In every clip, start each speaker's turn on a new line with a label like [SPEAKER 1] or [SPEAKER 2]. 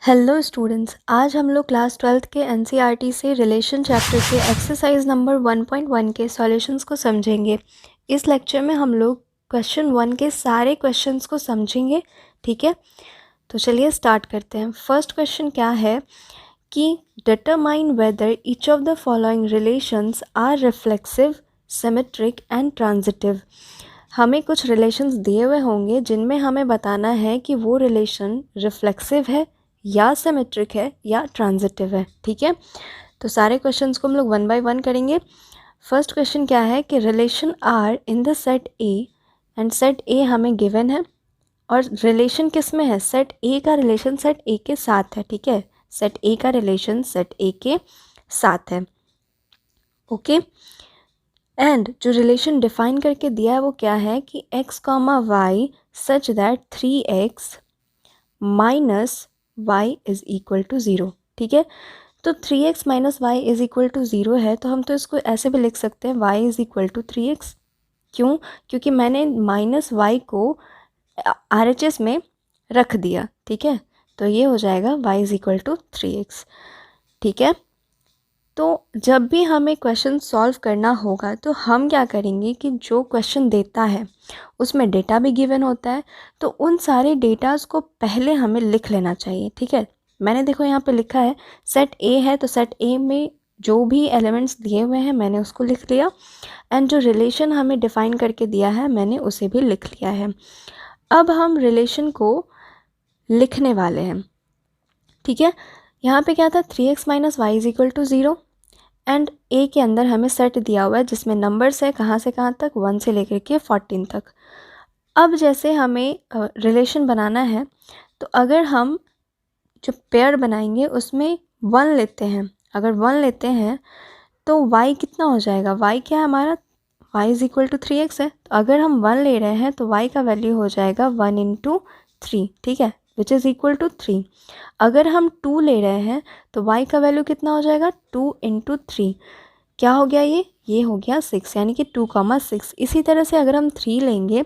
[SPEAKER 1] Hello students, आज हम लोग क्लास 12th के एनसीईआरटी से रिलेशन चैप्टर के एक्सरसाइज नंबर 1.1 के सॉल्यूशंस को समझेंगे। इस लेक्चर में हम लोग क्वेश्चन 1 के सारे क्वेश्चंस को समझेंगे। ठीक है, तो चलिए स्टार्ट करते हैं। फर्स्ट क्वेश्चन क्या है कि determine whether each of the following relations are reflexive, symmetric and transitive. हमें कुछ रिलेशंस दिए हुए होंगे जिनमें हमें बताना है कि वो रिलेशन रिफ्लेक्सिव है या सिमेट्रिक है या ट्रांजिटिव है। ठीक है, तो सारे क्वेश्चंस को हम लोग वन बाय वन करेंगे। फर्स्ट क्वेश्चन क्या है कि relation R in the set A, and set A हमें गिवन है और रिलेशन किस में है, सेट ए का रिलेशन सेट ए के साथ है। ठीक है, सेट ए का रिलेशन सेट ए के साथ है। ओके, एंड जो रिलेशन डिफाइन करके दिया है वो क्या है कि x comma y such that 3x minus y is equal to 0। ठीक है, तो 3x minus y is equal to 0 है, तो हम तो इसको ऐसे भी लिख सकते हैं y is equal to 3x। क्यों? क्योंकि मैंने माइनस वाई को RHS में रख दिया। ठीक है, तो ये हो जाएगा y is equal to 3x। ठीक है, तो जब भी हमें क्वेश्चन सॉल्व करना होगा तो हम क्या करेंगे कि जो क्वेश्चन देता है उसमें डेटा भी गिवन होता है, तो उन सारे डेटास को पहले हमें लिख लेना चाहिए। ठीक है, मैंने देखो यहाँ पे लिखा है सेट ए है, तो सेट ए में जो भी एलिमेंट्स दिए हुए हैं मैंने उसको लिख लिया, एंड जो रिलेशन हमें डिफ़ाइन करके दिया है मैंने उसे भी लिख लिया है। अब हम रिलेशन को लिखने वाले हैं। ठीक है, यहाँ पे क्या था, 3x minus Y is equal to 0, and A के अंदर हमें सेट दिया हुआ है जिसमें नंबर्स है कहाँ से कहाँ तक, 1 से लेकर के 14 तक। अब जैसे हमें रिलेशन बनाना है, तो अगर हम जो पेयर बनाएंगे उसमें 1 लेते हैं, अगर 1 लेते हैं तो y कितना हो जाएगा, y क्या है हमारा, y is equal to 3x है, तो अगर हम 1 ले रहे हैं तो y का वैल्यू हो जाएगा 1 इंटू 3। ठीक है, विच इज़ इक्वल टू 3। अगर हम 2 ले रहे हैं तो y का वैल्यू कितना हो जाएगा, 2 इंटू 3, क्या हो गया ये हो गया 6, यानी कि 2,6। इसी तरह से अगर हम 3 लेंगे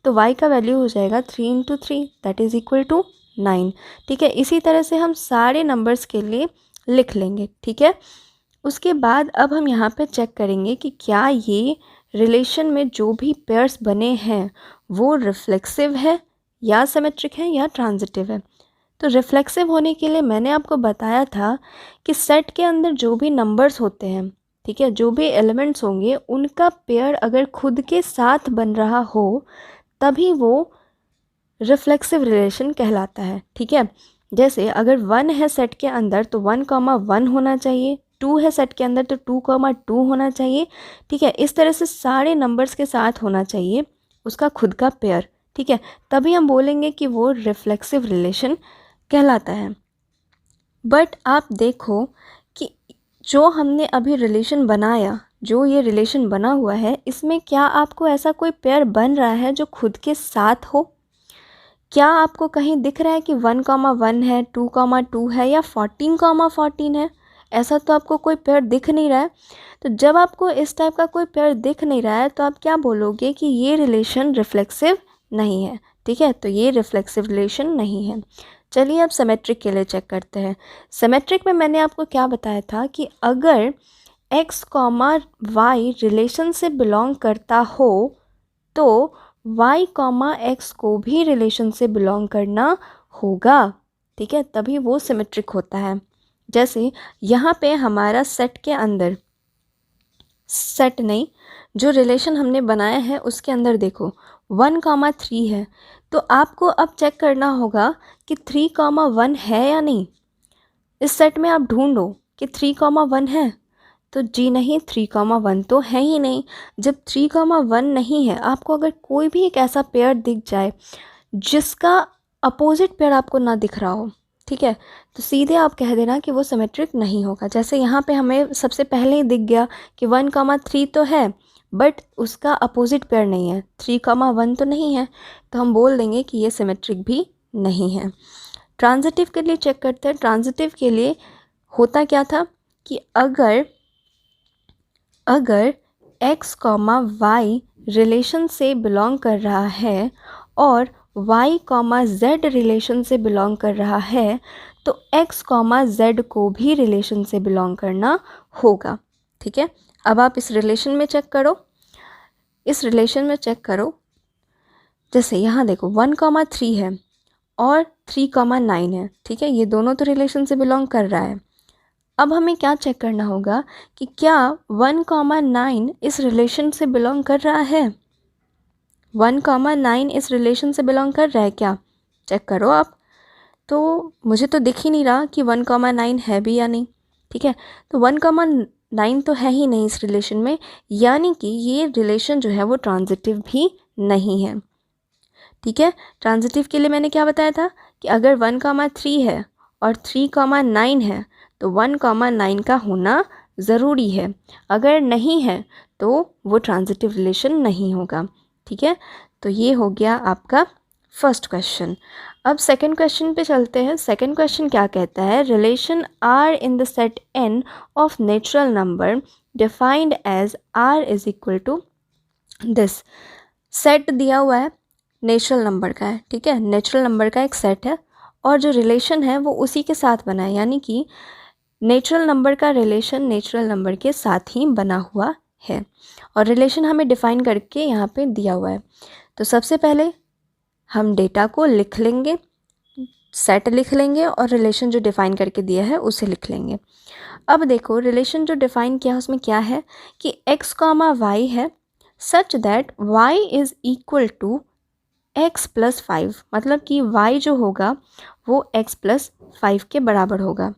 [SPEAKER 1] तो y का वैल्यू हो जाएगा 3 into 3, that is equal to 9। ठीक है, इसी तरह से हम सारे नंबर्स के लिए लिख लेंगे। ठीक है, उसके बाद अब हम यहाँ पे चेक करेंगे कि क्या ये रिलेशन में जो भी पेयर्स बने हैं वो रिफ्लेक्सिव है या सिमेट्रिक है या ट्रांजिटिव है। तो रिफ्लेक्सिव होने के लिए मैंने आपको बताया था कि सेट के अंदर जो भी नंबर्स होते हैं, ठीक है, जो भी एलिमेंट्स होंगे उनका पेयर अगर खुद के साथ बन रहा हो तभी वो रिफ्लेक्सिव रिलेशन कहलाता है। ठीक है, जैसे अगर 1 है सेट के अंदर तो 1,1 होना चाहिए, 2 है सेट के अंदर तो 2,2 होना चाहिए। ठीक है, इस तरह से सारे नंबर्स के साथ होना चाहिए उसका खुद का पेयर। ठीक है, तभी हम बोलेंगे कि वो रिफ्लेक्सिव रिलेशन कहलाता है। बट आप देखो कि जो हमने अभी रिलेशन बनाया, जो ये रिलेशन बना हुआ है, इसमें क्या आपको ऐसा कोई पेयर बन रहा है जो खुद के साथ हो? क्या आपको कहीं दिख रहा है कि 1,1 है, 2,2 है या 14,14 है? ऐसा तो आपको कोई पेयर दिख नहीं रहा है। तो जब आपको इस टाइप का कोई पेयर दिख नहीं रहा है तो आप क्या बोलोगे कि ये रिलेशन रिफ्लेक्सिव नहीं है। ठीक है, तो ये रिफ्लेक्सिव रिलेशन नहीं है। चलिए अब सिमेट्रिक के लिए चेक करते हैं। सिमेट्रिक में मैंने आपको क्या बताया था कि अगर x कॉमा वाई रिलेशन से बिलोंग करता हो तो y कॉमा एक्स को भी रिलेशन से बिलोंग करना होगा। ठीक है, तभी वो सिमेट्रिक होता है। जैसे यहाँ पे हमारा सेट के अंदर, सेट नहीं, जो रिलेशन हमने बनाया है उसके अंदर देखो 1,3 है, तो आपको अब चेक करना होगा कि 3,1 है या नहीं। इस सेट में आप ढूंढो कि 3,1 है, तो जी नहीं, 3,1 तो है ही नहीं। जब 3,1 नहीं है, आपको अगर कोई भी एक ऐसा पेयर दिख जाए जिसका अपोजिट पेयर आपको ना दिख रहा हो, ठीक है, तो सीधे आप कह देना कि वो सिमेट्रिक नहीं होगा। जैसे यहाँ पे हमें सबसे पहले ही दिख गया कि 1,3 तो है बट उसका अपोजिट पेयर नहीं है, 3,1 तो नहीं है, तो हम बोल देंगे कि ये सिमेट्रिक भी नहीं है। ट्रांजिटिव के लिए चेक करते हैं। ट्रांजिटिव के लिए होता क्या था कि अगर x, y रिलेशन से बिलोंग कर रहा है और y कॉमा z रिलेशन से बिलोंग कर रहा है तो x कॉमा z को भी रिलेशन से बिलोंग करना होगा। ठीक है, अब आप इस रिलेशन में चेक करो, इस रिलेशन में चेक करो। जैसे यहाँ देखो 1,3 है और 3,9 है। ठीक है, ये दोनों तो रिलेशन से बिलोंग कर रहा है। अब हमें क्या चेक करना होगा कि क्या 1,9 इस रिलेशन से बिलोंग कर रहा है। 1,9 इस रिलेशन से बिलोंग कर रहा है क्या, चेक करो आप। तो मुझे तो दिख ही नहीं रहा कि 1,9 है भी या नहीं। ठीक है, तो 1,9 तो है ही नहीं इस रिलेशन में, यानी कि ये रिलेशन जो है वो ट्रांजिटिव भी नहीं है। ठीक है, ट्रांजिटिव के लिए मैंने क्या बताया था कि अगर 1,3 है और 3,9 है तो 1,9 का होना ज़रूरी है, अगर नहीं है तो वो ट्रांजिटिव रिलेशन नहीं होगा। ठीक है, तो ये हो गया आपका फर्स्ट क्वेश्चन। अब सेकंड क्वेश्चन पे चलते हैं। सेकंड क्वेश्चन क्या कहता है, relation R in the set N of natural number defined as R is equal to this. सेट दिया हुआ है, नेचुरल नंबर का है। ठीक है, नेचुरल नंबर का एक सेट है और जो रिलेशन है वो उसी के साथ बना है, यानी कि नेचुरल नंबर का रिलेशन नेचुरल नंबर के साथ ही बना हुआ है और रिलेशन हमें डिफाइन करके यहाँ पे दिया हुआ है। तो सबसे पहले हम डेटा को लिख लेंगे, सेट लिख लेंगे और रिलेशन जो डिफाइन करके दिया है उसे लिख लेंगे। अब देखो रिलेशन जो डिफाइन किया है उसमें क्या है कि x कॉमा y है such that y is equal to x plus 5, मतलब कि y जो होगा वो x प्लस 5 के बराबर होगा।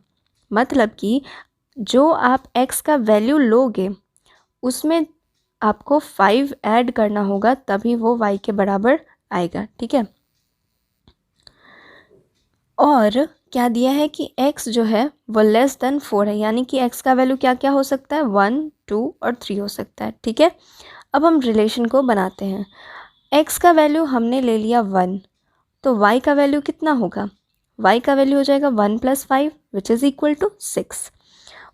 [SPEAKER 1] मतलब कि जो आप x का वैल्यू लोगे उसमें आपको 5 ऐड करना होगा तभी वो y के बराबर आएगा। ठीक है, और क्या दिया है कि x जो है वो लेस देन 4 है, यानी कि x का वैल्यू क्या क्या हो सकता है, 1, 2 और 3 हो सकता है। ठीक है, अब हम रिलेशन को बनाते हैं। x का वैल्यू हमने ले लिया 1, तो y का वैल्यू कितना होगा, y का वैल्यू हो जाएगा 1 plus 5 which is equal to 6।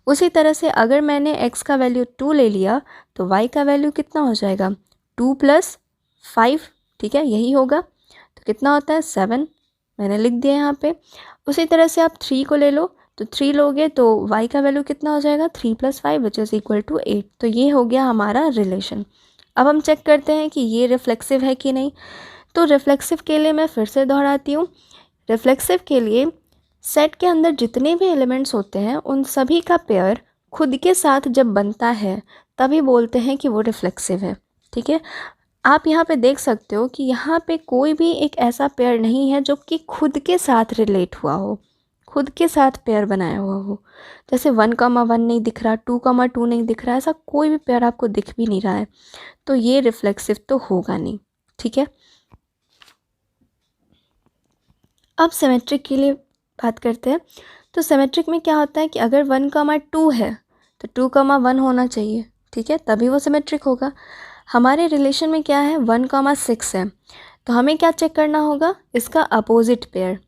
[SPEAKER 1] उसी तरह से अगर मैंने x का वैल्यू 2 ले लिया तो y का वैल्यू कितना हो जाएगा, 2 प्लस 5। ठीक है, यही होगा, तो कितना होता है 7, मैंने लिख दिया यहाँ पे। उसी तरह से आप 3 को ले लो, तो 3 लोगे तो y का वैल्यू कितना हो जाएगा, 3 plus 5 which is equal to 8। तो ये हो गया हमारा रिलेशन। अब हम चेक करते हैं कि ये रिफ्लेक्सिव है कि नहीं। तो रिफ्लेक्सिव के लिए मैं फिर से दोहराती हूँ, रिफ्लेक्सिव के लिए सेट के अंदर जितने भी एलिमेंट्स होते हैं उन सभी का पेयर खुद के साथ जब बनता है तभी बोलते हैं कि वो रिफ्लेक्सिव है। ठीक है, आप यहाँ पे देख सकते हो कि यहाँ पे कोई भी एक ऐसा पेयर नहीं है जो कि खुद के साथ रिलेट हुआ हो, खुद के साथ पेयर बनाया हुआ हो। जैसे 1,1 नहीं दिख रहा, 2,2 नहीं दिख रहा, ऐसा कोई भी पेयर आपको दिख भी नहीं रहा है, तो ये रिफ्लेक्सिव तो होगा नहीं। ठीक है, अब सिमेट्रिक के लिए बात करते हैं। तो सिमेट्रिक में क्या होता है कि अगर 1,2 है तो 2,1 होना चाहिए। ठीक है, तभी वो सिमेट्रिक होगा। हमारे रिलेशन में क्या है, 1,6 है, तो हमें क्या चेक करना होगा, इसका अपोजिट पेयर।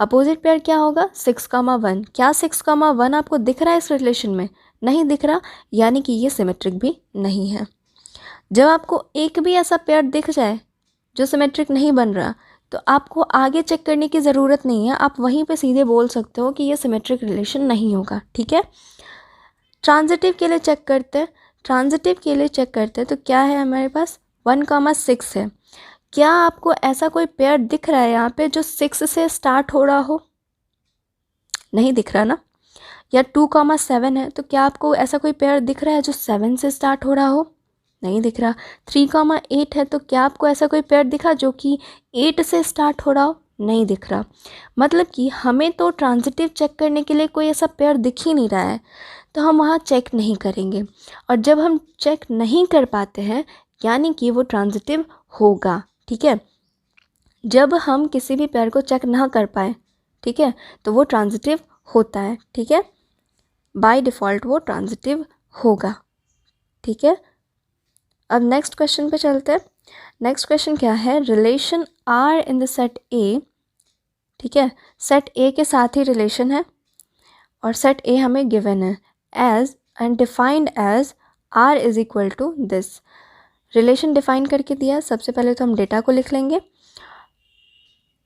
[SPEAKER 1] अपोजिट पेयर क्या होगा, 6,1। क्या 6,1 आपको दिख रहा है इस रिलेशन में, नहीं दिख रहा, यानी कि ये सिमेट्रिक भी नहीं है। जब आपको एक भी ऐसा पेयर दिख जाए जो सिमेट्रिक नहीं बन रहा तो आपको आगे चेक करने की ज़रूरत नहीं है, आप वहीं पे सीधे बोल सकते हो कि ये सिमेट्रिक रिलेशन नहीं होगा। ठीक है, ट्रांजिटिव के लिए चेक करते हैं। ट्रांजिटिव के लिए चेक करते हैं तो क्या है हमारे पास, 1,6 है। क्या आपको ऐसा कोई पेयर दिख रहा है यहाँ पे जो 6 से स्टार्ट हो रहा हो, नहीं दिख रहा ना। या 2,7 है, तो क्या आपको ऐसा कोई पेयर दिख रहा है जो 7 से स्टार्ट हो रहा हो, नहीं दिख रहा। 3,8 है, तो क्या आपको ऐसा कोई पेयर दिखा जो कि 8 से स्टार्ट हो रहा हो, नहीं दिख रहा। मतलब कि हमें तो ट्रांजिटिव चेक करने के लिए कोई ऐसा पेयर दिख ही नहीं रहा है, तो हम वहाँ चेक नहीं करेंगे। और जब हम चेक नहीं कर पाते हैं यानी कि वो ट्रांजिटिव होगा। ठीक है, जब हम किसी भी पेयर को चेक ना कर पाए, ठीक है, तो वो ट्रांजिटिव होता है। ठीक है, बाय डिफ़ॉल्ट वो ट्रांजिटिव होगा। ठीक है, अब नेक्स्ट क्वेश्चन पे चलते हैं। नेक्स्ट क्वेश्चन क्या है, relation R in the set A. ठीक है, सेट ए के साथ ही रिलेशन है और सेट ए हमें गिवन है as and defined as R is equal to this. Relation define करके दिया है, सबसे पहले तो हम डेटा को लिख लेंगे।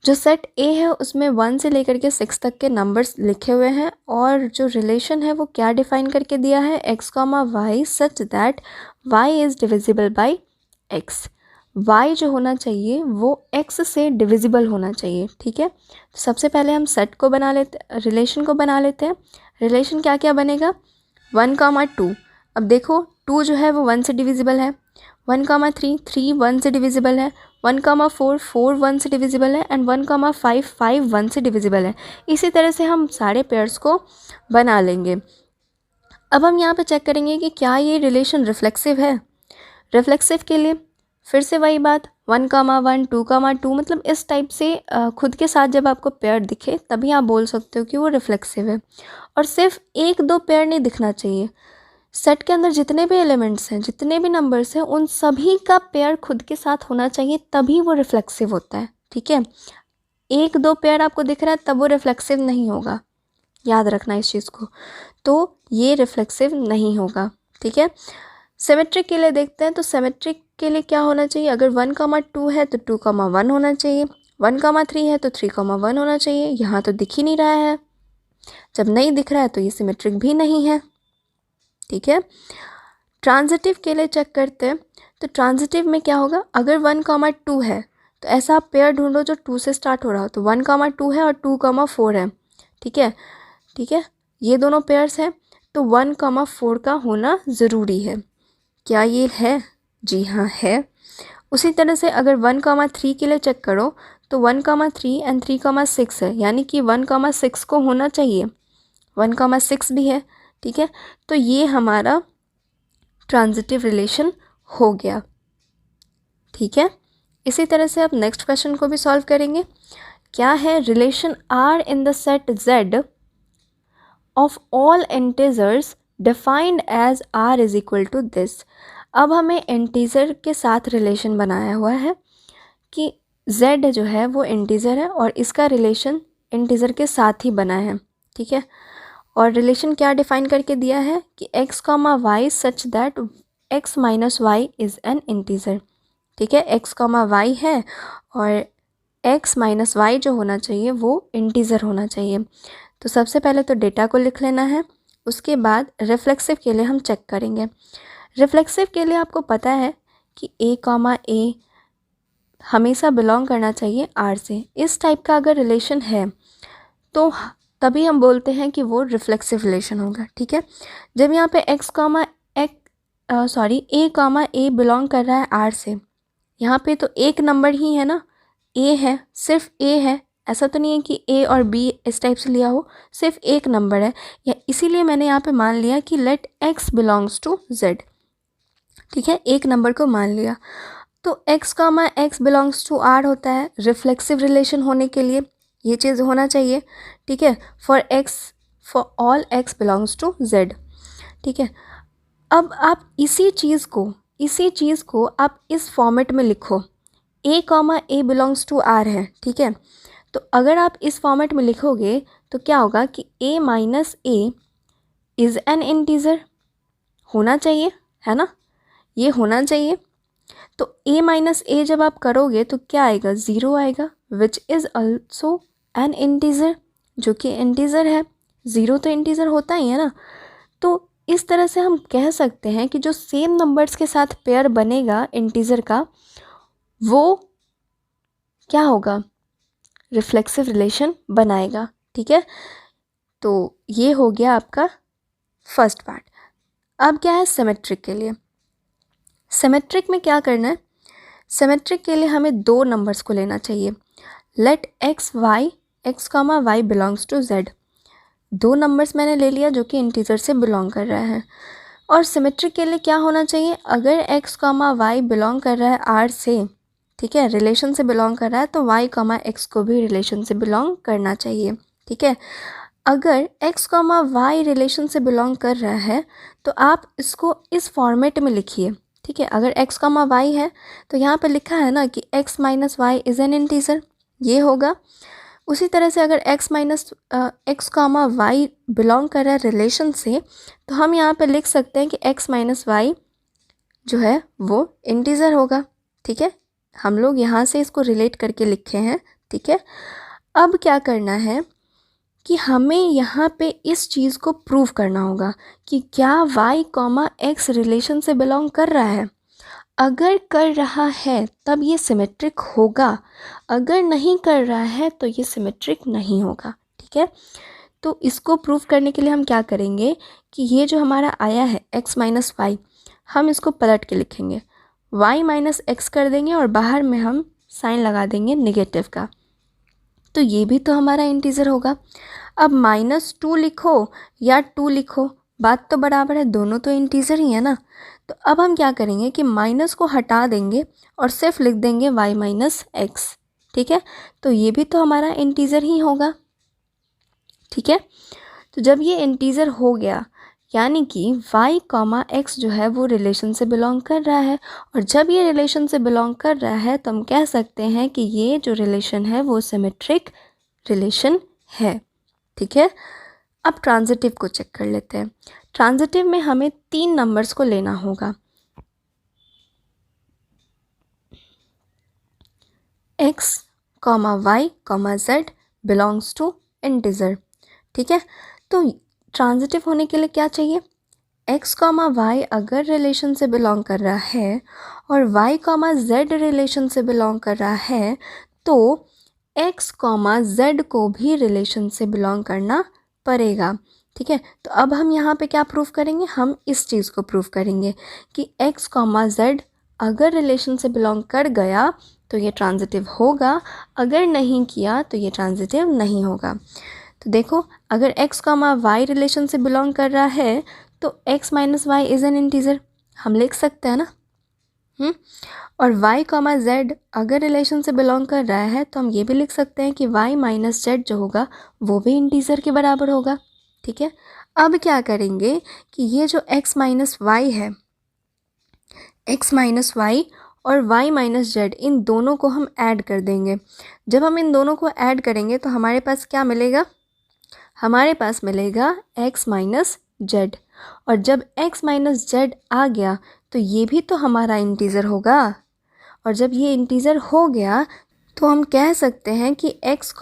[SPEAKER 1] जो सेट ए है उसमें 1 से लेकर के 6 तक के नंबर्स लिखे हुए हैं और जो रिलेशन है वो क्या डिफाइन करके दिया है, x, y such that y is divisible by x। y जो होना चाहिए वो x से डिविजिबल होना चाहिए, ठीक है। तो सबसे पहले हम सेट को बना लेते, रिलेशन को बना लेते हैं। रिलेशन क्या क्या बनेगा, 1, 2। अब देखो 2 जो है वो 1 से डिविजिबल है, 1, 3, 3 1 से डिविजिबल है, 1, 4, 4 1 से डिविजिबल है एंड 1, 5, 5 1 से डिविजिबल है। इसी तरह से हम सारे पेयर्स को बना लेंगे। अब हम यहाँ पे चेक करेंगे कि क्या ये रिलेशन रिफ्लेक्सिव है। रिफ्लेक्सिव के लिए फिर से वही बात, 1, 1, 2, 2 मतलब इस टाइप से खुद के साथ जब आपको पेयर दिखे तभी आप बोल सकते हो कि वो रिफ्लेक्सिव है। और सिर्फ 1-2 पेयर नहीं दिखना चाहिए, सेट के अंदर जितने भी एलिमेंट्स हैं, जितने भी नंबर्स हैं, उन सभी का पेयर खुद के साथ होना चाहिए, तभी वो रिफ्लेक्सिव होता है, ठीक है। 1-2 पेयर आपको दिख रहा है तब वो रिफ्लेक्सिव नहीं होगा, याद रखना इस चीज़ को। तो ये रिफ्लेक्सिव नहीं होगा, ठीक है। सिमेट्रिक के लिए देखते हैं, तो सिमेट्रिक के लिए क्या होना चाहिए, अगर 1, 2 है तो 2, 1 होना चाहिए, 1, 3 है तो 3, 1 होना चाहिए। यहाँ तो दिख ही नहीं रहा है, जब नहीं दिख रहा है तो ये सिमेट्रिक भी नहीं है, ठीक है। ट्रांजिटिव के लिए चेक करते हैं, तो ट्रांजिटिव में क्या होगा, अगर 1, 2 है तो ऐसा आप पेयर ढूंढो जो 2 से स्टार्ट हो रहा हो, तो 1, 2 है और 2, 4 है, ठीक है, ठीक है। ये दोनों पेयर्स हैं तो 1, 4 का होना ज़रूरी है। क्या ये है, जी हाँ है। उसी तरह से अगर 1, 3 के लिए चेक करो तो 1, 3 एंड 3, 6 है, यानी कि 1, 6 को होना चाहिए, 1, 6 भी है, ठीक है। तो ये हमारा ट्रांजिटिव रिलेशन हो गया, ठीक है। इसी तरह से अब नेक्स्ट क्वेश्चन को भी सॉल्व करेंगे। क्या है, relation R in the set z of all integers defined as r is equal to this. अब हमें इंटीजर के साथ रिलेशन बनाया हुआ है कि z जो है वो इंटीजर है और इसका रिलेशन इंटीजर के साथ ही बना है, ठीक है। और रिलेशन क्या डिफाइन करके दिया है कि x, y such that x minus y is an integer, ठीक है। x, y है और x माइनस वाई जो होना चाहिए वो इंटीजर होना चाहिए। तो सबसे पहले तो डेटा को लिख लेना है, उसके बाद रिफ्लेक्सिव के लिए हम चेक करेंगे। रिफ्लेक्सिव के लिए आपको पता है कि a, हमेशा बिलोंग करना चाहिए r से। इस टाइप का अगर रिलेशन है तो तभी हम बोलते हैं कि वो रिफ्लेक्सिव रिलेशन होगा, ठीक है। जब यहाँ पे a बिलोंग कर रहा है r से, यहाँ पे तो एक नंबर ही है ना, a है, सिर्फ a है, ऐसा तो नहीं है कि a और b इस टाइप से लिया हो, सिर्फ एक नंबर है, या इसीलिए मैंने यहाँ पे मान लिया कि let x belongs to z, ठीक है, एक नंबर को मान लिया। तो x बिलोंग्स टू r होता है, रिफ्लेक्सिव रिलेशन होने के लिए ये चीज़ होना चाहिए, ठीक है। For all x belongs to z, ठीक है। अब आप इसी चीज़ को आप इस फॉर्मेट में लिखो, a बिलोंग्स टू r है, ठीक है। तो अगर आप इस फॉर्मेट में लिखोगे तो क्या होगा कि a minus a is an integer होना चाहिए, है ना, ये होना चाहिए। तो a माइनस a जब आप करोगे तो क्या आएगा, 0 आएगा, which is also an integer, जो कि इंटीजर है, 0 तो इंटीजर होता ही है ना। तो इस तरह से हम कह सकते हैं कि जो सेम नंबर्स के साथ पेयर बनेगा इंटीजर का, वो क्या होगा, रिफ्लेक्सिव रिलेशन बनाएगा, ठीक है। तो ये हो गया आपका फर्स्ट पार्ट। अब क्या है सिमेट्रिक के लिए, सिमेट्रिक में क्या करना है, सिमेट्रिक के लिए हमें 2 नंबर्स को लेना चाहिए। Let x, y belongs to z, 2 numbers मैंने ले लिया जो कि इंटीजर से बिलोंग कर रहा है। और सिमेट्रिक के लिए क्या होना चाहिए, अगर x, y बिलोंग कर रहा है r से, ठीक है, रिलेशन से बिलोंग कर रहा है, तो y, x को भी रिलेशन से बिलोंग करना चाहिए, ठीक है। अगर x, y रिलेशन से बिलोंग कर रहा है तो आप इसको इस फॉर्मेट में लिखिए, ठीक है। अगर x, y है तो यहाँ पर लिखा है ना कि x minus y is an integer, ये होगा। उसी तरह से अगर x, y बिलोंग कर रहा है रिलेशन से, तो हम यहाँ पर लिख सकते हैं कि x माइनस वाई जो है वो इंटीजर होगा, ठीक है। हम लोग यहाँ से इसको रिलेट करके लिखे हैं ठीक है, अब क्या करना है कि हमें यहाँ पे इस चीज़ को प्रूव करना होगा कि क्या y, x रिलेशन से बिलोंग कर रहा है। अगर कर रहा है तब ये सिमेट्रिक होगा, अगर नहीं कर रहा है तो ये सिमेट्रिक नहीं होगा। ठीक है, तो इसको प्रूव करने के लिए हम क्या करेंगे कि ये जो हमारा आया है x माइनस वाई, हम इसको पलट के लिखेंगे, y माइनस एक्स कर देंगे और बाहर में हम साइन लगा देंगे नेगेटिव का, तो ये भी तो हमारा इंटीजर होगा। अब -2 लिखो या 2 लिखो, बात तो बराबर है, दोनों तो इंटीजर ही है ना। तो अब हम क्या करेंगे कि माइनस को हटा देंगे और सिर्फ लिख देंगे y माइनस एक्स। ठीक है, तो ये भी तो हमारा इंटीजर ही होगा। ठीक है, तो जब ये इंटीजर हो गया यानी कि y, x जो है वो रिलेशन से बिलोंग कर रहा है, और जब ये रिलेशन से बिलोंग कर रहा है तो हम कह सकते हैं कि ये जो रिलेशन है वो सिमेट्रिक रिलेशन है। ठीक है, अब ट्रांजिटिव को चेक कर लेते हैं। ट्रांजिटिव में हमें 3 नंबर्स को लेना होगा, x, y, z belongs to integer. ठीक है, तो ट्रांजिटिव होने के लिए क्या चाहिए, x, y अगर रिलेशन से बिलोंग कर रहा है और y, z रिलेशन से बिलोंग कर रहा है तो x, z को भी रिलेशन से बिलोंग करना पड़ेगा। ठीक है, तो अब हम यहाँ पे क्या प्रूफ करेंगे, हम इस चीज़ को प्रूफ करेंगे कि x, z अगर रिलेशन से बिलोंग कर गया तो ये ट्रांजिटिव होगा, अगर नहीं किया तो ये ट्रांजिटिव नहीं होगा। तो देखो, अगर x, y रिलेशन से बिलोंग कर रहा है तो x minus y is an integer, हम लिख सकते हैं ना। और y, z अगर रिलेशन से बिलोंग कर रहा है तो हम ये भी लिख सकते हैं कि y माइनस जेड जो होगा वो भी इंटीजर के बराबर होगा। ठीक है, अब क्या करेंगे कि ये जो x माइनस वाई है, x माइनस वाई और y माइनस जेड, इन दोनों को हम ऐड कर देंगे। जब हम इन दोनों को ऐड करेंगे तो हमारे पास क्या मिलेगा, हमारे पास मिलेगा x माइनस जेड, और जब x माइनस जेड आ गया तो ये भी तो हमारा इंटीजर होगा, और जब ये इंटीजर हो गया तो हम कह सकते हैं कि x,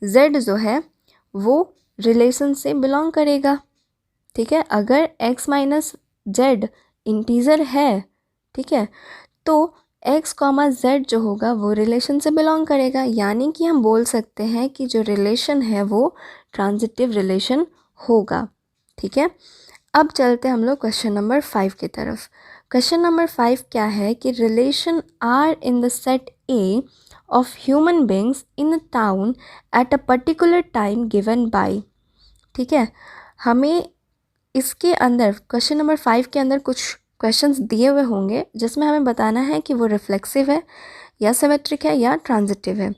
[SPEAKER 1] z जो है वो रिलेशन से बिलोंग करेगा। ठीक है, अगर x माइनस जेड इंटीजर है, ठीक है, तो x, z जो होगा वो रिलेशन से बिलोंग करेगा, यानी कि हम बोल सकते हैं कि जो रिलेशन है वो ट्रांजिटिव रिलेशन होगा। ठीक है, अब चलते हैं हम लोग क्वेश्चन नंबर 5 की तरफ। क्वेश्चन नंबर 5 क्या है कि relation R in the set A of human beings in a town at a particular time given by. ठीक है, हमें इसके अंदर क्वेश्चन नंबर 5 के अंदर कुछ क्वेश्चंस दिए हुए होंगे जिसमें हमें बताना है कि वो रिफ्लेक्सिव है या सिमेट्रिक है या ट्रांजिटिव है,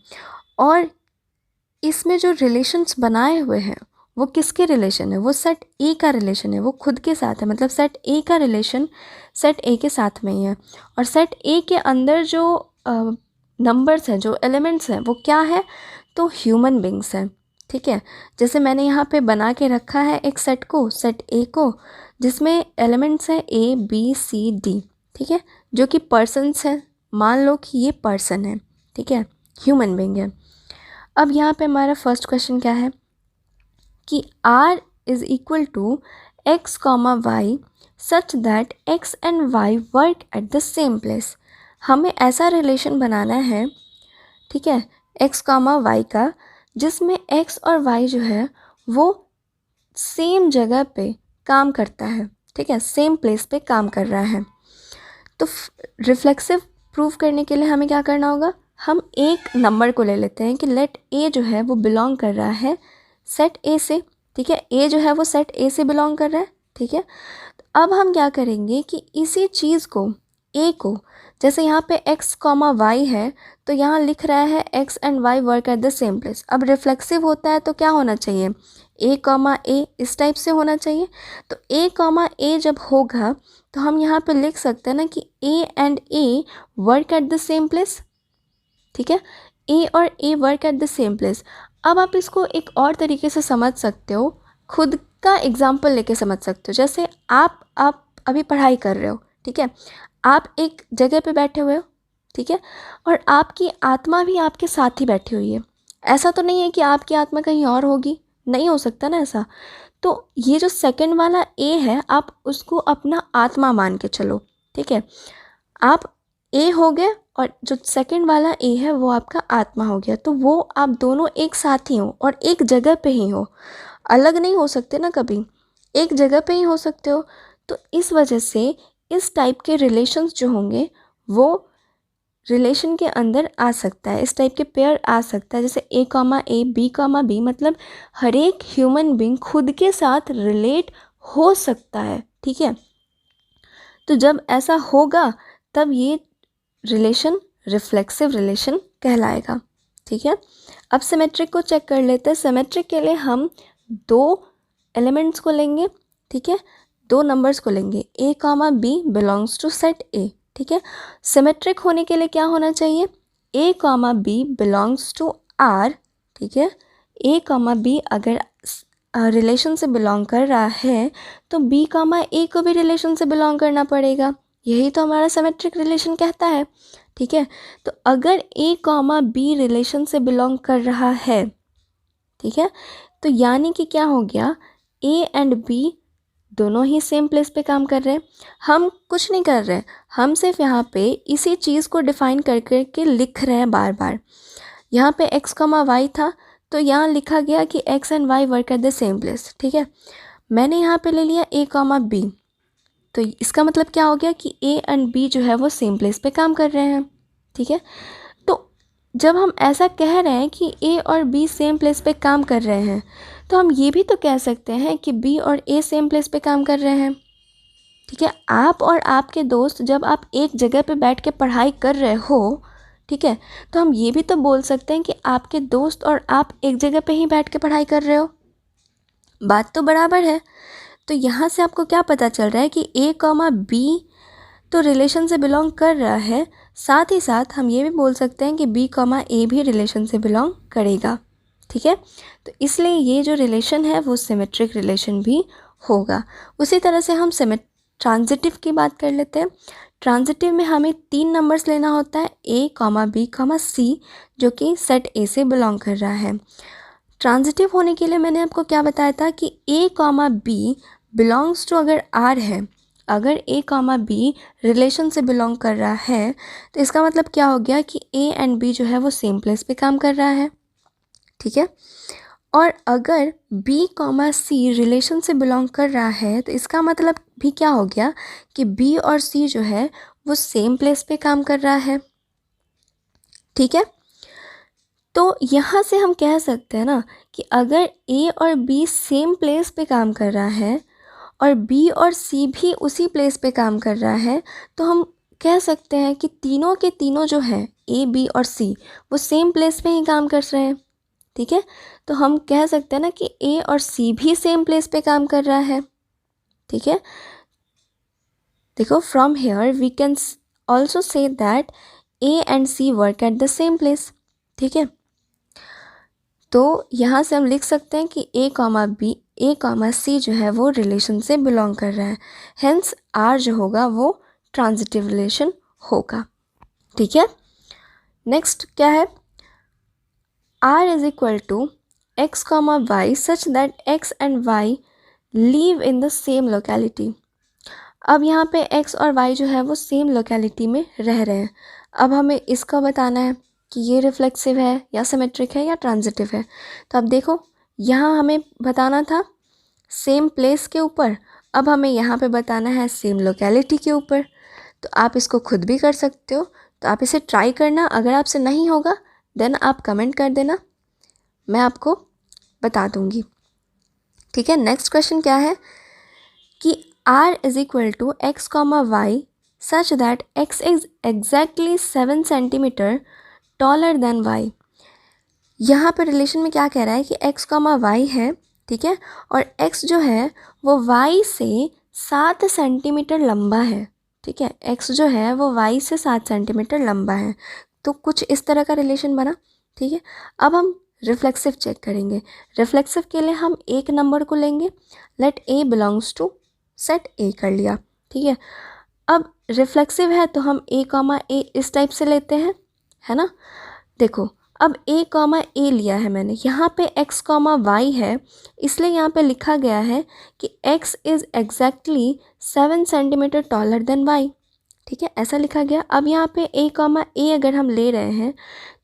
[SPEAKER 1] और इसमें जो रिलेशंस बनाए हुए हैं वो किसके रिलेशन है, वो सेट ए का रिलेशन है, वो खुद के साथ है, मतलब सेट ए का रिलेशन सेट ए के साथ में ही है, और सेट ए के अंदर जो नंबर्स हैं, जो एलिमेंट्स हैं वो क्या है, तो ह्यूमन बींग्स हैं। ठीक है, जैसे मैंने यहाँ पे बना के रखा है एक सेट को, सेट ए को, जिसमें एलिमेंट्स हैं ए बी सी डी। ठीक है, जो कि पर्सन्स हैं, मान लो कि ये पर्सन है, ठीक है, ह्यूमन बींग है। अब यहाँ पे हमारा फर्स्ट क्वेश्चन क्या है कि r is equal to x, y such that x and y work at the same place. हमें ऐसा रिलेशन बनाना है, ठीक है, x, y का, जिसमें x और y जो है वो सेम जगह पे काम करता है, ठीक है, सेम प्लेस पे काम कर रहा है। तो रिफ्लेक्सिव प्रूव करने के लिए हमें क्या करना होगा, हम एक नंबर को ले लेते हैं कि लेट a जो है वो बिलोंग कर रहा है सेट ए से। ठीक है, ए जो है वो सेट ए से बिलोंग कर रहा है। ठीक है, तो अब हम क्या करेंगे कि इसी चीज़ को, ए को, जैसे यहाँ पे x, y है तो यहाँ लिख रहा है x and y work at the same place. अब रिफ्लेक्सिव होता है तो क्या होना चाहिए, a, इस टाइप से होना चाहिए। तो a, जब होगा तो हम यहाँ पे लिख सकते हैं ना कि a and a work at the same place. ठीक है, a और a work at the same place. अब आप इसको एक और तरीके से समझ सकते हो, खुद का एग्जाम्पल लेके समझ सकते हो। जैसे आप अभी पढ़ाई कर रहे हो, ठीक है, आप एक जगह पे बैठे हुए हो, ठीक है। और आपकी आत्मा भी आपके साथ ही बैठी हुई है। ऐसा तो नहीं है कि आपकी आत्मा कहीं और होगी, नहीं हो सकता ना ऐसा। तो ये जो सेकंड वाला ए है, आप उसको अपना आत्मा मान के चलो, ठीक है। आप ए हो गए और जो सेकंड वाला ए है वो आपका आत्मा हो गया। तो वो आप दोनों एक साथ ही हो और एक जगह पे ही हो, अलग नहीं हो सकते ना कभी, एक जगह पे ही हो सकते हो। तो इस वजह से इस टाइप के रिलेशंस जो होंगे वो रिलेशन के अंदर आ सकता है, इस टाइप के पेयर आ सकता है। जैसे ए कामा ए, बी कामा बी, मतलब हर एक ह्यूमन बींग खुद के साथ रिलेट हो सकता है, ठीक है। तो जब ऐसा होगा तब ये रिलेशन रिफ्लेक्सिव रिलेशन कहलाएगा, ठीक है। अब सिमेट्रिक को चेक कर लेते हैं। सिमेट्रिक के लिए हम दो एलिमेंट्स को लेंगे, ठीक है, दो नंबर्स को लेंगे। A comma B belongs to set A, ठीक है। सिमेट्रिक होने के लिए क्या होना चाहिए, A comma B belongs to R, ठीक है। ए कामा बी अगर रिलेशन से बिलोंग कर रहा है तो बी कामा ए को भी रिलेशन से बिलोंग करना पड़ेगा, यही तो हमारा सिमेट्रिक रिलेशन कहता है, ठीक है। तो अगर ए कामा बी रिलेशन से बिलोंग कर रहा है, ठीक है, तो यानी कि क्या हो गया, ए एंड बी दोनों ही सेम प्लेस पे काम कर रहे हैं। हम कुछ नहीं कर रहे, हम सिर्फ यहाँ पे इसी चीज़ को डिफाइन कर करके लिख रहे हैं बार बार। यहाँ पे x कमा वाई था तो यहाँ लिखा गया कि x and y work at the same place, ठीक है। मैंने यहाँ पे ले लिया a कमा बी, तो इसका मतलब क्या हो गया कि a एंड b जो है वो सेम प्लेस पे काम कर रहे हैं, ठीक है। तो जब हम ऐसा कह रहे हैं कि a और b सेम प्लेस पे काम कर रहे हैं, तो हम ये भी तो कह सकते हैं कि b और a सेम प्लेस पे काम कर रहे हैं, ठीक है। आप और आपके दोस्त जब आप एक जगह पे बैठ के पढ़ाई कर रहे हो, ठीक है, तो हम ये भी तो बोल सकते हैं कि आपके दोस्त और आप एक जगह पे ही बैठ के पढ़ाई कर रहे हो, बात तो बराबर है। तो यहाँ से आपको क्या पता चल रहा है कि ए कॉमा बी तो रिलेशन से बिलोंग कर रहा है, साथ ही साथ हम ये भी बोल सकते हैं कि बी कॉमा ए भी रिलेशन से बिलोंग करेगा, ठीक है। तो इसलिए ये जो रिलेशन है वो सिमेट्रिक रिलेशन भी होगा। उसी तरह से हम ट्रांजिटिव की बात कर लेते हैं। ट्रांजिटिव में हमें 3 नंबर्स लेना होता है, ए कॉमा बी कॉमा सी, जो कि सेट ए से बिलोंग कर रहा है। ट्रांजिटिव होने के लिए मैंने आपको क्या बताया था कि ए कॉमा बी बिलोंग्स टू अगर आर है, अगर ए कॉमा बी रिलेशन से बिलोंग कर रहा है तो इसका मतलब क्या हो गया कि ए एंड बी जो है वो सेम प्लेस पे काम कर रहा है, ठीक है। और अगर बी कॉमा सी रिलेशन से बिलोंग कर रहा है तो इसका मतलब भी क्या हो गया कि बी और सी जो है वो सेम प्लेस पे काम कर रहा है, ठीक है। तो यहाँ से हम कह सकते हैं ना कि अगर ए और बी सेम प्लेस पे काम कर रहा है और बी और सी भी उसी प्लेस पे काम कर रहा है, तो हम कह सकते हैं कि तीनों के तीनों जो हैं ए बी और सी वो सेम प्लेस पे ही काम कर रहे हैं, ठीक है। तो हम कह सकते हैं ना कि ए और सी भी सेम प्लेस पे काम कर रहा है, ठीक है। देखो, from here we can also say that A and C work at the same place, ठीक है। तो यहाँ से हम लिख सकते हैं कि ए कॉमा सी जो है वो रिलेशन से बिलोंग कर रहा है, हेंस आर जो होगा वो ट्रांजिटिव रिलेशन होगा, ठीक है। नेक्स्ट क्या है, R is equal to x comma y such that x and y live in the same locality. अब यहाँ पे एक्स और वाई जो है वो सेम लोकेलिटी में रह रहे हैं। अब हमें इसका बताना है कि ये रिफ्लेक्सिव है या सिमेट्रिक है या ट्रांजिटिव है। तो अब देखो, यहाँ हमें बताना था सेम प्लेस के ऊपर, अब हमें यहाँ पे बताना है सेम लोकेलिटी के ऊपर। तो आप इसको खुद भी कर सकते हो, तो आप इसे ट्राई करना। अगर आपसे नहीं होगा देन आप कमेंट कर देना, मैं आपको बता दूँगी, ठीक है। नेक्स्ट क्वेश्चन क्या है कि r is equal to x comma y such that x is exactly 7 centimetre taller than y। यहाँ पर रिलेशन में क्या कह रहा है कि x कॉमा वाई है, ठीक है, और x जो है वो y से 7 सेंटीमीटर लंबा है, ठीक है। x जो है वो y से 7 सेंटीमीटर लंबा है। तो कुछ इस तरह का रिलेशन बना, ठीक है। अब हम रिफ्लेक्सिव चेक करेंगे। रिफ्लेक्सिव के लिए हम एक नंबर को लेंगे, let a belongs to set A कर लिया, ठीक है। अब रिफ्लेक्सिव है तो हम a कॉमा ए इस टाइप से लेते हैं, है ना। देखो अब a कॉमा ए लिया है मैंने, यहाँ पे x कॉमा वाई है, इसलिए यहाँ पे लिखा गया है कि x is exactly 7 centimetre taller than y। ठीक है, ऐसा लिखा गया। अब यहाँ पे a कॉमा ए अगर हम ले रहे हैं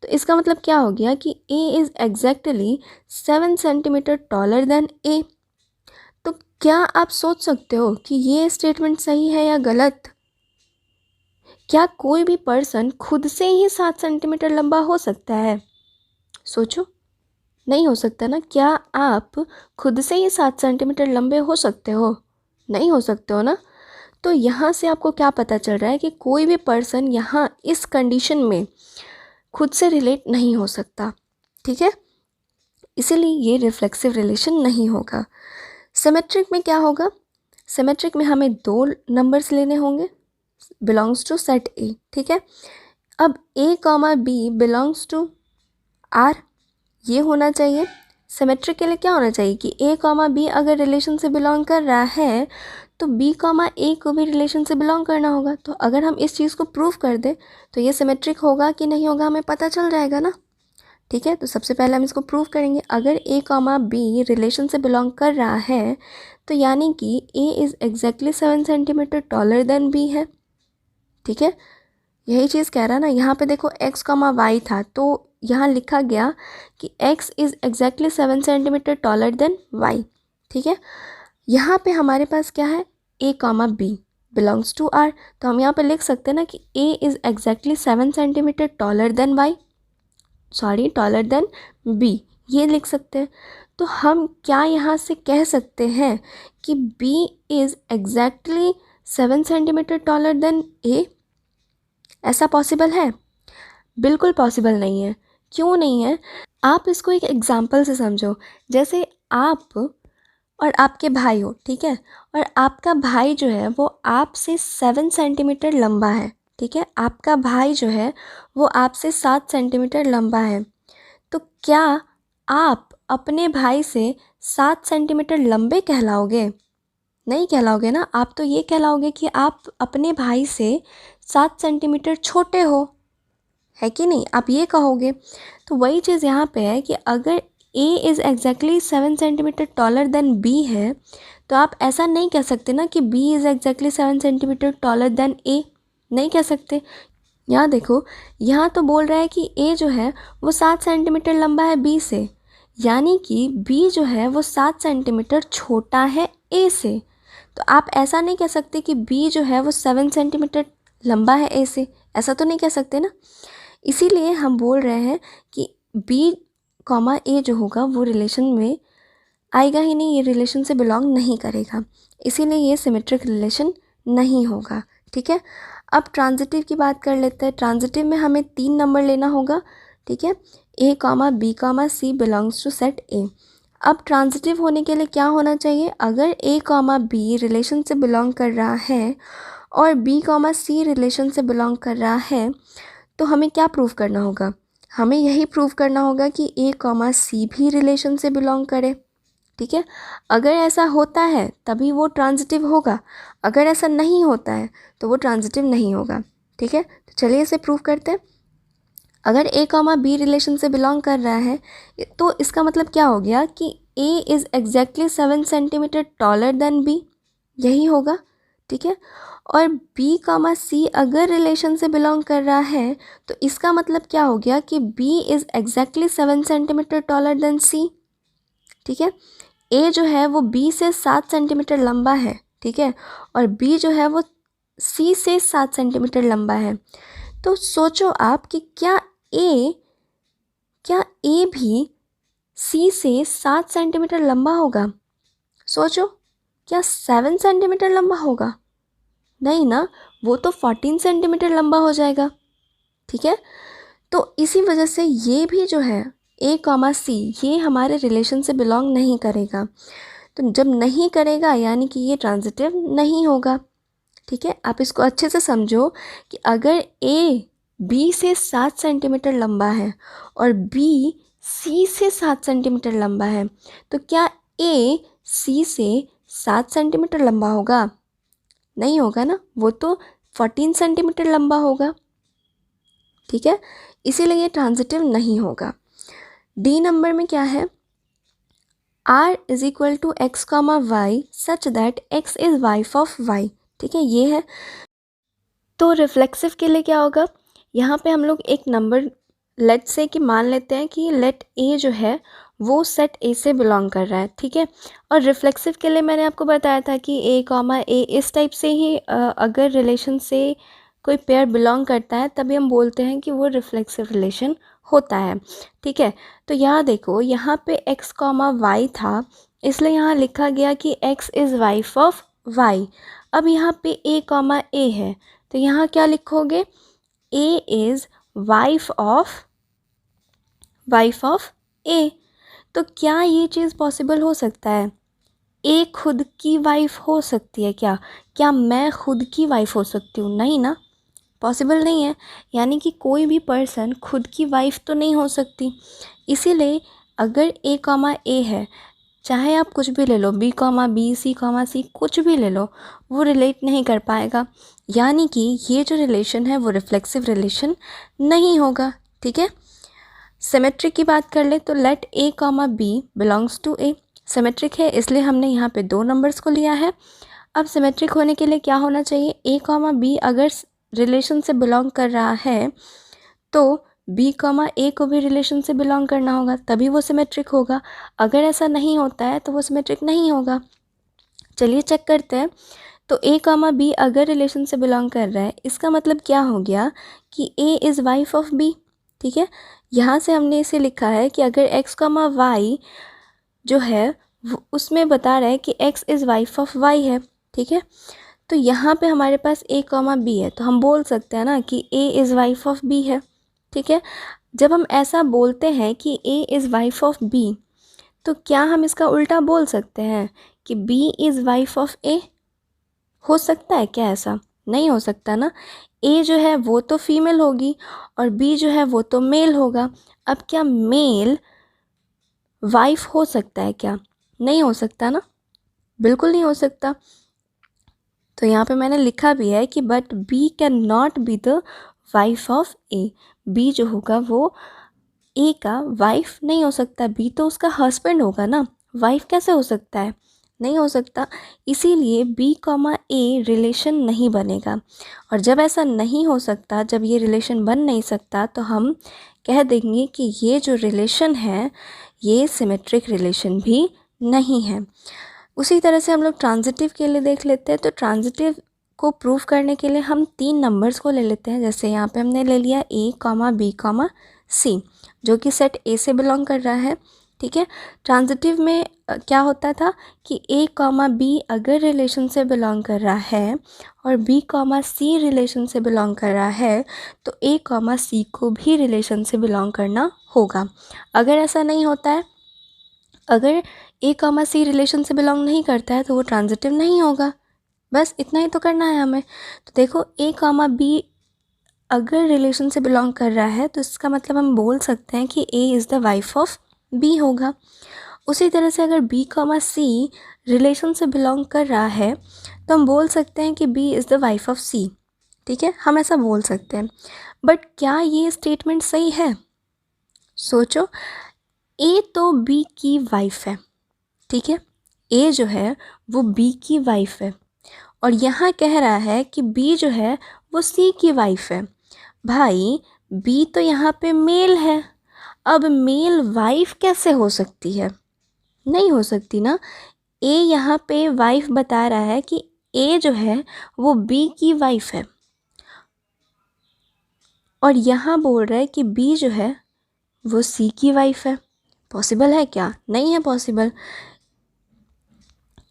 [SPEAKER 1] तो इसका मतलब क्या हो गया कि a is exactly 7 centimetre taller then a। तो क्या आप सोच सकते हो कि ये स्टेटमेंट सही है या गलत? क्या कोई भी पर्सन खुद से ही 7 सेंटीमीटर लंबा हो सकता है? सोचो, नहीं हो सकता ना। क्या आप खुद से ही 7 सेंटीमीटर लंबे हो सकते हो? नहीं हो सकते हो ना। तो यहाँ से आपको क्या पता चल रहा है कि कोई भी पर्सन यहाँ इस कंडीशन में खुद से रिलेट नहीं हो सकता। ठीक है, इसीलिए ये रिफ्लेक्सिव रिलेशन नहीं होगा। सिमेट्रिक में क्या होगा? सिमेट्रिक में हमें 2 नंबर्स लेने होंगे बिलोंग्स टू सेट ए। ठीक है, अब a comma B belongs to R, ये होना चाहिए। सिमेट्रिक के लिए क्या होना चाहिए कि a कॉमा बी अगर रिलेशन से बिलोंग कर रहा है तो b कॉमा ए को भी रिलेशन से बिलोंग करना होगा। तो अगर हम इस चीज़ को प्रूव कर दें तो ये सिमेट्रिक होगा कि नहीं होगा हमें पता चल जाएगा ना। ठीक है, तो सबसे पहले हम इसको प्रूव करेंगे। अगर a कॉमा बी रिलेशन से बिलोंग कर रहा है तो यानी कि a is exactly 7 centimetre taller then b है। ठीक है, यही चीज़ कह रहा ना। यहाँ पे देखो x कॉमा वाई था तो यहाँ लिखा गया कि x is exactly 7 centimetre taller than y। ठीक है, यहाँ पे हमारे पास क्या है? a comma B belongs to r, तो हम यहाँ पे लिख सकते हैं ना कि a is exactly 7 centimetre taller than y, sorry taller than b, ये लिख सकते हैं। तो हम क्या यहाँ से कह सकते हैं कि b is exactly 7 centimetre taller then a? ऐसा पॉसिबल है? बिल्कुल पॉसिबल नहीं है। क्यों नहीं है? आप इसको एक एग्जाम्पल से समझो। जैसे आप और आपके भाई हो, ठीक है, और आपका भाई जो है वो आपसे 7 सेंटीमीटर लंबा है। ठीक है, आपका भाई जो है वो आपसे 7 सेंटीमीटर लंबा है। तो क्या आप अपने भाई से 7 सेंटीमीटर लंबे कहलाओगे? नहीं कहलाओगे ना। आप तो ये कहलाओगे कि आप अपने भाई से 7 सेंटीमीटर छोटे हो, है कि नहीं? आप ये कहोगे। तो वही चीज़ यहाँ पे है कि अगर a is exactly 7 centimetre taller then b है तो आप ऐसा नहीं कह सकते ना कि b is exactly 7 centimetre taller then a, नहीं कह सकते। यहाँ देखो, यहाँ तो बोल रहा है कि a जो है वो 7 सेंटीमीटर लंबा है b से, यानी कि b जो है वो 7 सेंटीमीटर छोटा है a से। तो आप ऐसा नहीं कह सकते कि b जो है वो 7 सेंटीमीटर लंबा है a से, ऐसा तो नहीं कह सकते ना। इसीलिए हम बोल रहे हैं कि b कॉमा ए जो होगा वो रिलेशन में आएगा ही नहीं, ये रिलेशन से बिलोंग नहीं करेगा, इसीलिए ये सिमेट्रिक रिलेशन नहीं होगा। ठीक है, अब ट्रांजिटिव की बात कर लेते हैं। ट्रांजिटिव में हमें 3 नंबर लेना होगा। ठीक है, a comma B comma C belongs to set A. अब ट्रांजिटिव होने के लिए क्या होना चाहिए? अगर a कॉमा बी रिलेशन से बिलोंग कर रहा है और b कॉमा सी रिलेशन से बिलोंग कर रहा है तो हमें क्या प्रूव करना होगा? हमें यही प्रूव करना होगा कि a कॉमा सी भी रिलेशन से बिलोंग करे। ठीक है, अगर ऐसा होता है तभी वो ट्रांजिटिव होगा, अगर ऐसा नहीं होता है तो वो ट्रांजिटिव नहीं होगा। ठीक है, तो चलिए इसे प्रूव करते हैं। अगर a कॉमा बी रिलेशन से बिलोंग कर रहा है तो इसका मतलब क्या हो गया कि a is exactly 7 centimetre taller then b, यही होगा। ठीक है, और b कॉमा सी अगर रिलेशन से बिलोंग कर रहा है तो इसका मतलब क्या हो गया कि b is exactly 7 centimetre taller then c। ठीक है, a जो है वो b से 7 सेंटीमीटर लंबा है। ठीक है, और b जो है वो c से 7 सेंटीमीटर लंबा है। तो सोचो आप कि क्या a भी c से 7 सेंटीमीटर लंबा होगा? सोचो, क्या 7 सेंटीमीटर लंबा होगा? नहीं ना, वो तो 14 सेंटीमीटर लंबा हो जाएगा। ठीक है, तो इसी वजह से ये भी जो है a कॉमा सी ये हमारे रिलेशन से बिलोंग नहीं करेगा। तो जब नहीं करेगा यानी कि ये ट्रांजिटिव नहीं होगा। ठीक है, आप इसको अच्छे से समझो कि अगर a b से 7 सेंटीमीटर लंबा है और b c से 7 सेंटीमीटर लंबा है तो क्या a c से 7 सेंटीमीटर लंबा होगा? नहीं होगा ना, वो तो 14 सेंटीमीटर लंबा होगा, ठीक है, इसीलिए ये ट्रांजिटिव नहीं होगा। डी नंबर में क्या है, r is equal to x comma y such that x is wife of y, ठीक है, ये है। तो रिफ्लेक्सिव के लिए क्या होगा, यहाँ पे हम लोग एक नंबर लेट से कि मान लेते हैं कि लेट a जो है वो सेट a से बिलोंग कर रहा है, ठीक है। और रिफ्लेक्सिव के लिए मैंने आपको बताया था कि a कॉमा a इस टाइप से ही अगर रिलेशन से कोई पेयर बिलोंग करता है तभी हम बोलते हैं कि वो रिफ्लेक्सिव रिलेशन होता है, ठीक है। तो यहाँ देखो, यहाँ पे x कॉमा वाई था, इसलिए यहाँ लिखा गया कि x is wife of y। अब यहाँ पे a कॉमा a है, तो यहाँ क्या लिखोगे, a is wife of a। तो क्या ये चीज़ पॉसिबल हो सकता है, a खुद की वाइफ हो सकती है क्या मैं खुद की वाइफ हो सकती हूँ, नहीं ना, पॉसिबल नहीं है। यानी कि कोई भी पर्सन खुद की वाइफ तो नहीं हो सकती, इसीलिए अगर a कॉमा a है, चाहे आप कुछ भी ले लो, b comma b, c comma c, कुछ भी ले लो, वो रिलेट नहीं कर पाएगा। यानी कि ये जो रिलेशन है वो रिफ्लेक्सिव रिलेशन नहीं होगा, ठीक है। सिमेट्रिक की बात कर ले तो let a comma b belongs to a, symmetric है इसलिए हमने यहाँ पे 2 नंबर्स को लिया है। अब सिमेट्रिक होने के लिए क्या होना चाहिए, a कॉमा b अगर रिलेशन से बिलोंग कर रहा है तो b कॉमा a को भी रिलेशन से बिलोंग करना होगा, तभी वो सिमेट्रिक होगा। अगर ऐसा नहीं होता है तो वो सिमेट्रिक नहीं होगा। चलिए चेक करते हैं। तो a कॉमा b अगर रिलेशन से बिलोंग कर रहा है, इसका मतलब क्या हो गया कि a is wife of b, ठीक है। यहाँ से हमने इसे लिखा है कि अगर x कॉमा y जो है उसमें बता रहा है कि x is wife of y है, ठीक है। तो यहाँ पे हमारे पास a कॉमा b है, तो हम बोल सकते हैं ना कि a is wife of b है, ठीक है। जब हम ऐसा बोलते हैं कि a is wife of b, तो क्या हम इसका उल्टा बोल सकते हैं कि b is wife of a, हो सकता है क्या ऐसा, नहीं हो सकता ना। a जो है वो तो फीमेल होगी और b जो है वो तो मेल होगा। अब क्या मेल वाइफ हो सकता है क्या, नहीं हो सकता ना, बिल्कुल नहीं हो सकता। तो यहाँ पे मैंने लिखा भी है कि but B can not be the wife of A, B जो होगा वो ए का वाइफ नहीं हो सकता, बी तो उसका हस्बैंड होगा ना, वाइफ कैसे हो सकता है, नहीं हो सकता। इसीलिए बी कॉमा ए रिलेशन नहीं बनेगा। और जब ऐसा नहीं हो सकता, जब ये रिलेशन बन नहीं सकता, तो हम कह देंगे कि ये जो रिलेशन है ये सिमेट्रिक रिलेशन भी नहीं है। उसी तरह से हम लोग ट्रांजिटिव के लिए देख लेते हैं। तो ट्रांजिटिव को प्रूव करने के लिए हम 3 नंबर्स को ले लेते हैं। जैसे यहाँ पे हमने ले लिया a comma b comma c, जो कि सेट a से बिलोंग कर रहा है, ठीक है। ट्रांजिटिव में क्या होता था कि a कॉमा b अगर रिलेशन से बिलोंग कर रहा है और b कॉमा c रिलेशन से बिलोंग कर रहा है, तो a कॉमा c को भी रिलेशन से बिलोंग करना होगा। अगर ऐसा नहीं होता है, अगर a कॉमा सी रिलेशन से बिलोंग नहीं करता है, तो वो ट्रांजिटिव नहीं होगा। बस इतना ही तो करना है हमें। तो देखो, a कॉमा बी अगर रिलेशन से बिलोंग कर रहा है तो इसका मतलब हम बोल सकते हैं कि a is the wife of b होगा। उसी तरह से अगर b कॉमा सी रिलेशन से बिलोंग कर रहा है तो हम बोल सकते हैं कि b is the wife of c, ठीक है, हम ऐसा बोल सकते हैं। बट क्या ये स्टेटमेंट सही है, सोचो। a तो b की वाइफ है, ठीक है, a जो है वो b की वाइफ है और यहाँ कह रहा है कि b जो है वो c की वाइफ है। भाई b तो यहाँ पे मेल है, अब मेल वाइफ कैसे हो सकती है, नहीं हो सकती ना। a यहाँ पे वाइफ बता रहा है कि a जो है वो b की वाइफ है और यहाँ बोल रहा है कि b जो है वो c की वाइफ है। पॉसिबल है क्या, नहीं है पॉसिबल।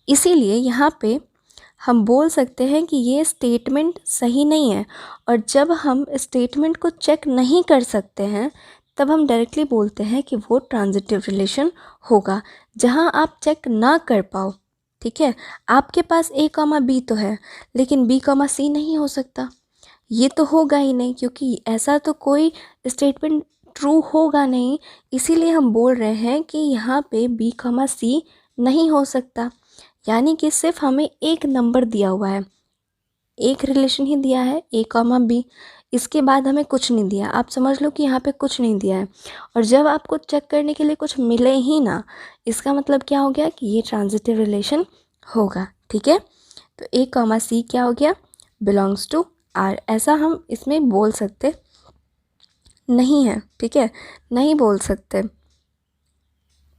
[SPEAKER 1] इसीलिए यहाँ पे हम बोल सकते हैं कि ये स्टेटमेंट सही नहीं है। और जब हम स्टेटमेंट को चेक नहीं कर सकते हैं तब हम डायरेक्टली बोलते हैं कि वो ट्रांजिटिव रिलेशन होगा। जहाँ आप चेक ना कर पाओ, ठीक है, आपके पास a कॉमा b तो है लेकिन b कॉमा c नहीं हो सकता, ये तो होगा ही नहीं, क्योंकि ऐसा तो कोई स्टेटमेंट ट्रू होगा नहीं। इसीलिए हम बोल रहे हैं कि यहाँ पे b c नहीं हो सकता। यानी कि सिर्फ हमें एक नंबर दिया हुआ है, एक रिलेशन ही दिया है A कॉमा बी, इसके बाद हमें कुछ नहीं दिया। आप समझ लो कि यहाँ पे कुछ नहीं दिया है, और जब आपको चेक करने के लिए कुछ मिले ही ना, इसका मतलब क्या हो गया कि ये ट्रांजिटिव रिलेशन होगा। ठीक है, तो A कॉमा सी क्या हो गया, बिलोंग्स टू आर। ऐसा हम इसमें बोल सकते नहीं है, ठीक है, नहीं बोल सकते।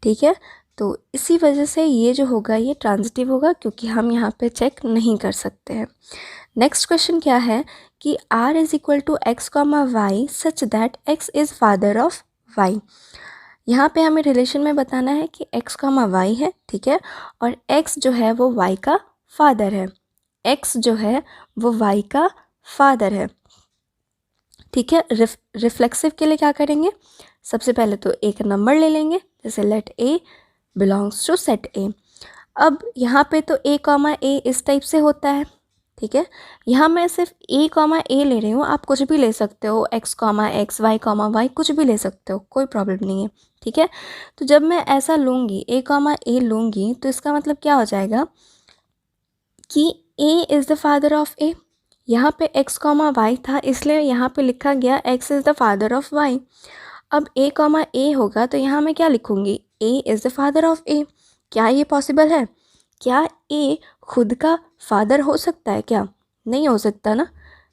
[SPEAKER 1] ठीक है, तो इसी वजह से ये जो होगा ये ट्रांजिटिव होगा, क्योंकि हम यहाँ पे चेक नहीं कर सकते हैं। नेक्स्ट क्वेश्चन क्या है कि r is equal to x comma y such that x is father of y। यहाँ पे हमें रिलेशन में बताना है कि x कॉमा वाई है, ठीक है, और x जो है वो y का फादर है। x जो है वो y का फादर है। ठीक है, रिफ्लेक्सिव के लिए क्या करेंगे, सबसे पहले तो एक नंबर ले लेंगे, जैसे let a belongs to set a। अब यहाँ पे तो a कॉमा a इस टाइप से होता है। ठीक है, यहाँ मैं सिर्फ a कॉमा a ले रही हूँ, आप कुछ भी ले सकते हो, x comma x, y comma y, कुछ भी ले सकते हो, कोई प्रॉब्लम नहीं है। ठीक है, तो जब मैं ऐसा लूँगी a कॉमा a लूँगी तो इसका मतलब क्या हो जाएगा कि a is the father of a। यहाँ पे x कॉमा y था, इसलिए यहाँ पे लिखा गया x is the father of y। अब a कॉमा a होगा तो यहाँ मैं क्या लिखूँगी, a is the father of a। क्या ये पॉसिबल है? क्या a खुद का फादर हो सकता है क्या? नहीं हो सकता ना,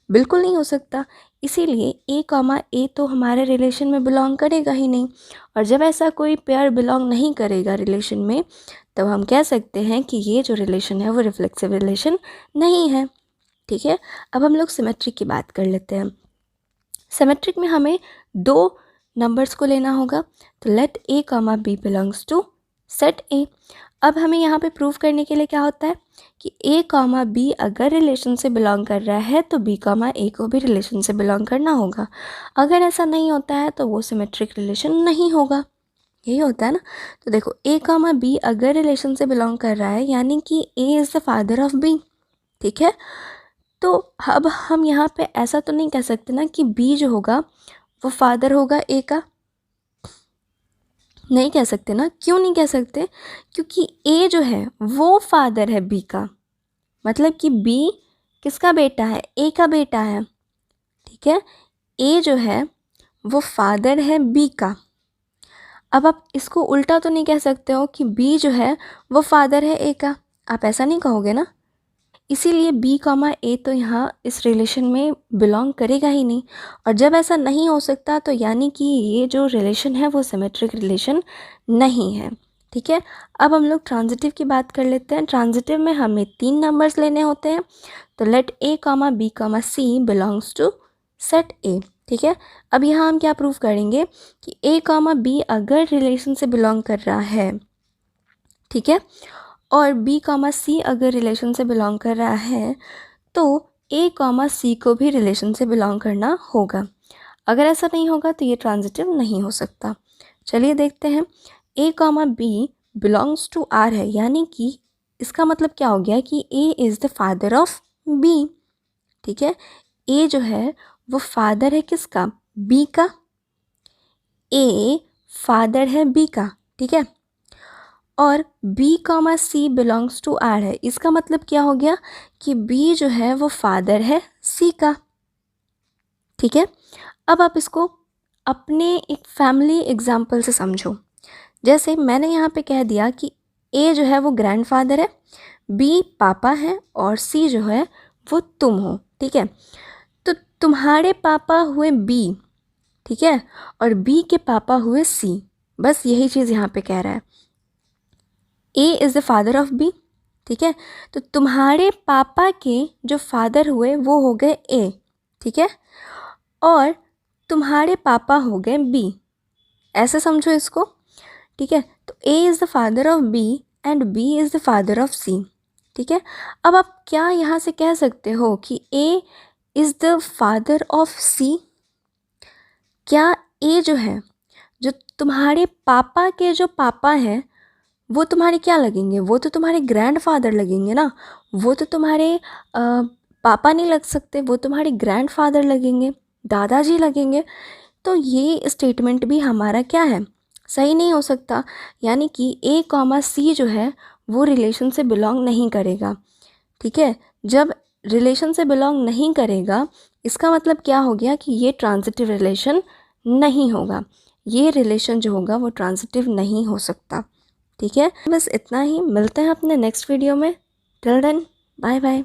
[SPEAKER 1] बिल्कुल नहीं हो सकता। इसीलिए a कॉमा a तो हमारे रिलेशन में बिलोंग करेगा ही नहीं, और जब ऐसा कोई पेयर बिलोंग नहीं करेगा रिलेशन में, तब हम कह सकते हैं कि ये जो रिलेशन है वो रिफ्लेक्सिव रिलेशन नहीं है। ठीक है, अब हम लोग सिमेट्रिक की बात कर लेते हैं। सिमेट्रिक में हमें दो नंबर्स को लेना होगा, तो let a comma b belongs to set a। अब हमें यहाँ पे प्रूव करने के लिए क्या होता है कि a कॉमा b अगर रिलेशन से बिलोंग कर रहा है तो b कॉमा a को भी रिलेशन से बिलोंग करना होगा। अगर ऐसा नहीं होता है तो वो सिमेट्रिक रिलेशन नहीं होगा। यही होता है ना। तो देखो a कॉमा b अगर रिलेशन से बिलोंग कर रहा है यानी कि a is the father of b। ठीक है, तो अब हम यहाँ पे ऐसा तो नहीं कह सकते ना कि b जो होगा वो फादर होगा a का, नहीं कह सकते ना। क्यों नहीं कह सकते? क्योंकि a जो है वो फादर है b का, मतलब कि b किसका बेटा है, a का बेटा है। ठीक है, a जो है वो फादर है b का। अब आप इसको उल्टा तो नहीं कह सकते हो कि b जो है वो फादर है a का, आप ऐसा नहीं कहोगे ना। इसीलिए b कॉमा a तो यहाँ इस रिलेशन में बिलोंग करेगा ही नहीं, और जब ऐसा नहीं हो सकता तो यानी कि ये जो रिलेशन है वो सिमेट्रिक रिलेशन नहीं है। ठीक है, अब हम लोग ट्रांजिटिव की बात कर लेते हैं। ट्रांजिटिव में हमें 3 नंबर्स लेने होते हैं, तो let a comma b comma c belongs to set a। ठीक है, अब यहाँ हम क्या प्रूव करेंगे कि a कॉमा b अगर रिलेशन से बिलोंग कर रहा है, ठीक है, और b कॉमा सी अगर रिलेशन से बिलोंग कर रहा है, तो a कॉमा सी को भी रिलेशन से बिलोंग करना होगा। अगर ऐसा नहीं होगा तो ये ट्रांजिटिव नहीं हो सकता। चलिए देखते हैं, a comma B belongs to R है, यानी कि इसका मतलब क्या हो गया कि a is the father of b। ठीक है, a जो है वो फादर है किसका, b का। a फादर है b का, ठीक है, और b comma C belongs to R है। इसका मतलब क्या हो गया कि b जो है वो फादर है c का। ठीक है, अब आप इसको अपने एक फैमिली एग्जाम्पल से समझो। जैसे मैंने यहाँ पे कह दिया कि a जो है वो ग्रैंडफादर है, b पापा है, और c जो है वो तुम हो। ठीक है, तो तुम्हारे पापा हुए b, ठीक है, और b के पापा हुए c। बस यही चीज़ यहाँ पे कह रहा है, a is the father of b। ठीक है, तो तुम्हारे पापा के जो फादर हुए वो हो गए a, ठीक है, और तुम्हारे पापा हो गए b। ऐसे समझो इसको। ठीक है, तो a is the father of b and b is the father of c। ठीक है, अब आप क्या यहाँ से कह सकते हो कि a is the father of c? क्या a जो है, जो तुम्हारे पापा के जो पापा हैं वो तुम्हारे क्या लगेंगे, वो तो तुम्हारे ग्रैंडफादर लगेंगे ना। वो तो तुम्हारे पापा नहीं लग सकते, वो तुम्हारे ग्रैंडफादर लगेंगे, दादाजी लगेंगे। तो ये स्टेटमेंट भी हमारा क्या है, सही नहीं हो सकता। यानी कि a कॉमा सी जो है वो रिलेशन से बिलोंग नहीं करेगा। ठीक है, जब रिलेशन से बिलोंग नहीं करेगा, इसका मतलब क्या हो गया कि ये ट्रांजिटिव रिलेशन नहीं होगा, ये रिलेशन जो होगा वो ट्रांजिटिव नहीं हो सकता। ठीक है, बस इतना ही, मिलते हैं अपने नेक्स्ट वीडियो में। Till then bye bye.